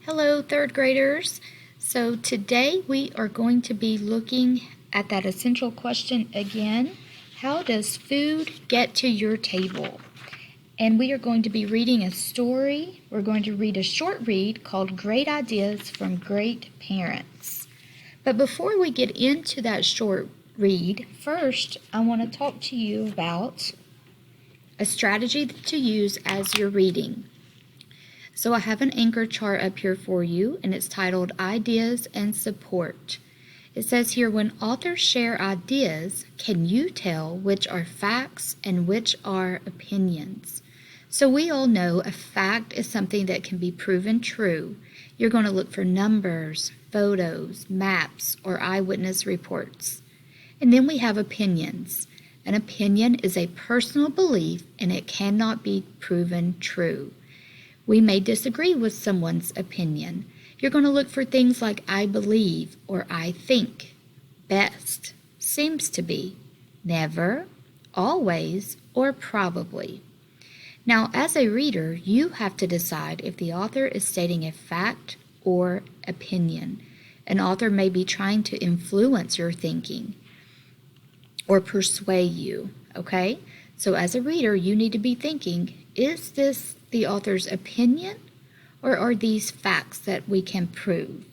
Hello, third graders. So today we are going to be looking at that essential question again. How does food get to your table? And we are going to be reading a story. We're going to read a short read called Great Ideas from Great Parents. But before we get into that short read, first I want to talk to you about a strategy to use as you're reading. So I have an anchor chart up here for you, and it's titled Ideas and Support. It says here, when authors share ideas, can you tell which are facts and which are opinions? So we all know a fact is something that can be proven true. You're going to look for numbers, photos, maps, or eyewitness reports. And then we have opinions. An opinion is a personal belief, and it cannot be proven true. We may disagree with someone's opinion. You're going to look for things like I believe or I think, best, seems to be, never, always, or probably. Now, as a reader, you have to decide if the author is stating a fact or opinion. An author may be trying to influence your thinking or persuade you, okay? So as a reader, you need to be thinking, is this the author's opinion, or are these facts that we can prove?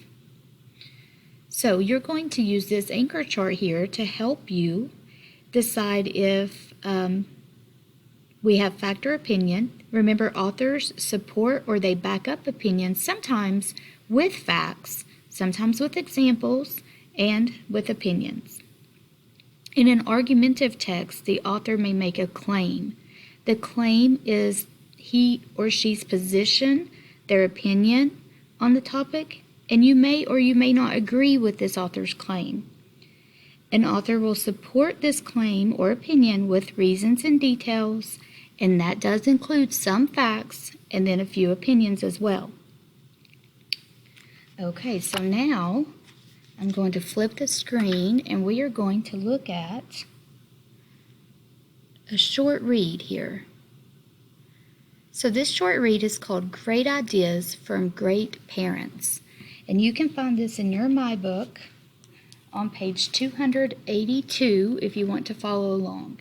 So you're going to use this anchor chart here to help you decide if we have fact or opinion. Remember, authors support or they back up opinions, sometimes with facts, sometimes with examples, and with opinions. In an argumentative text, the author may make a claim. The claim is he or she's position, their opinion on the topic, and you may or you may not agree with this author's claim. An author will support this claim or opinion with reasons and details, and that does include some facts and then a few opinions as well. Okay, so now I'm going to flip the screen and we are going to look at a short read here. So this short read is called Great Ideas from Great Parents. And you can find this in your My Book on page 282 if you want to follow along.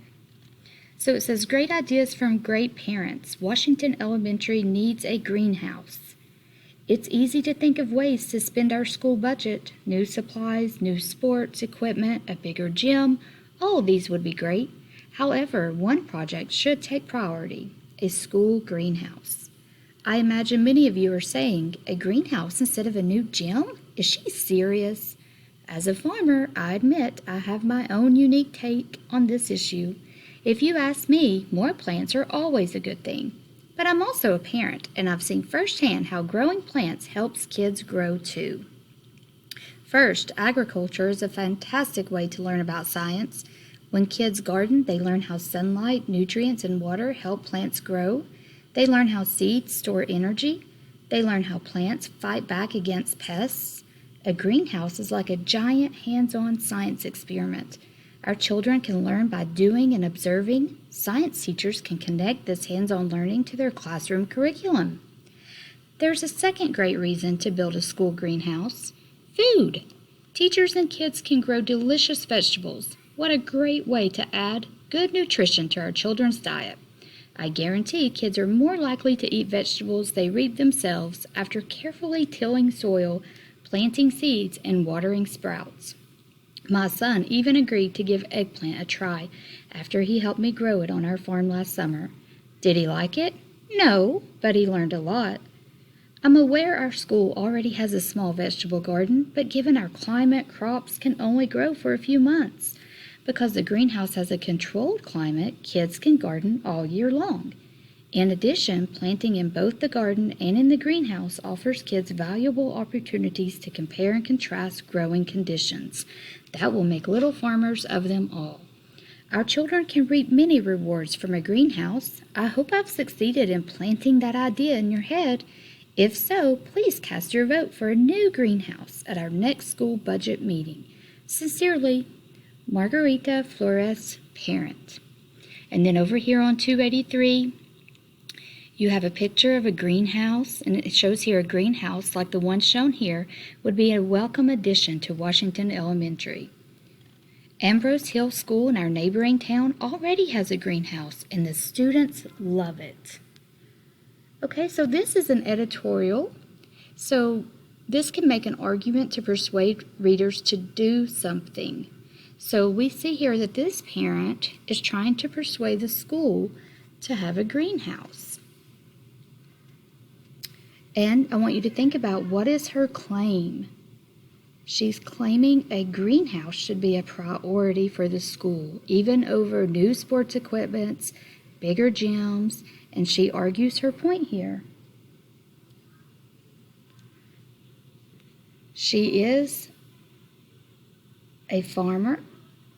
So it says, Great Ideas from Great Parents. Washington Elementary needs a greenhouse. It's easy to think of ways to spend our school budget. New supplies, new sports equipment, a bigger gym. All of these would be great. However, one project should take priority. A school greenhouse. I imagine many of you are saying, a greenhouse instead of a new gym? Is she serious? As a farmer, I admit I have my own unique take on this issue. If you ask me, more plants are always a good thing. But I'm also a parent, and I've seen firsthand how growing plants helps kids grow too. First, agriculture is a fantastic way to learn about science. When kids garden, they learn how sunlight, nutrients, and water help plants grow. They learn how seeds store energy. They learn how plants fight back against pests. A greenhouse is like a giant hands-on science experiment. Our children can learn by doing and observing. Science teachers can connect this hands-on learning to their classroom curriculum. There's a second great reason to build a school greenhouse: food. Teachers and kids can grow delicious vegetables. What a great way to add good nutrition to our children's diet. I guarantee kids are more likely to eat vegetables they reap themselves after carefully tilling soil, planting seeds, and watering sprouts. My son even agreed to give eggplant a try after he helped me grow it on our farm last summer. Did he like it? No, but he learned a lot. I'm aware our school already has a small vegetable garden, but given our climate, crops can only grow for a few months. Because the greenhouse has a controlled climate, kids can garden all year long. In addition, planting in both the garden and in the greenhouse offers kids valuable opportunities to compare and contrast growing conditions. That will make little farmers of them all. Our children can reap many rewards from a greenhouse. I hope I've succeeded in planting that idea in your head. If so, please cast your vote for a new greenhouse at our next school budget meeting. Sincerely, Margarita Flores, parent. And then over here on 283, You have a picture of a greenhouse, and it shows here a greenhouse like the one shown here would be a welcome addition to Washington Elementary. Ambrose Hill School in our neighboring town already has a greenhouse, and the students love it. Okay, so this is an editorial. So this can make an argument to persuade readers to do something. So we see here that this parent is trying to persuade the school to have a greenhouse. And I want you to think about, what is her claim? She's claiming a greenhouse should be a priority for the school, even over new sports equipment, bigger gyms, and she argues her point here. She is a farmer,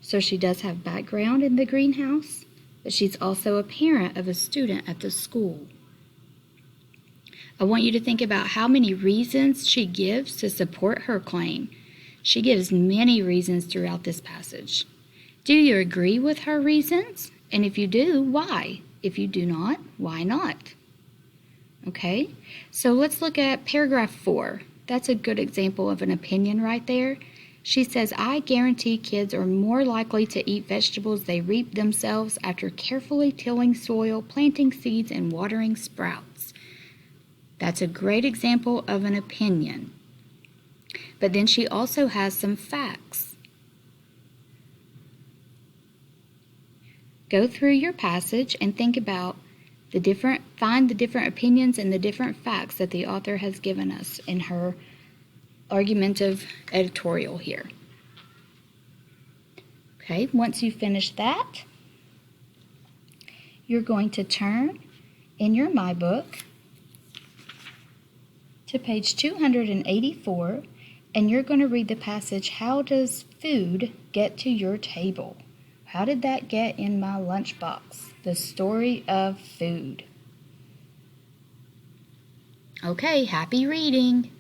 so she does have background in the greenhouse, but she's also a parent of a student at the school. I want you to think about how many reasons she gives to support her claim. She gives many reasons throughout this passage. Do you agree with her reasons? And if you do, why? If you do not, why not? Okay, so let's look at paragraph 4. That's a good example of an opinion right there. She says, I guarantee kids are more likely to eat vegetables they reap themselves after carefully tilling soil, planting seeds, and watering sprouts. That's a great example of an opinion. But then she also has some facts. Go through your passage and think about find the different opinions and the different facts that the author has given us in her argumentative editorial here. Okay, once you finish that, you're going to turn in your My Book to page 284, and you're going to read the passage, How does food get to your table? How did that get in my lunchbox? The story of food. Okay, happy reading.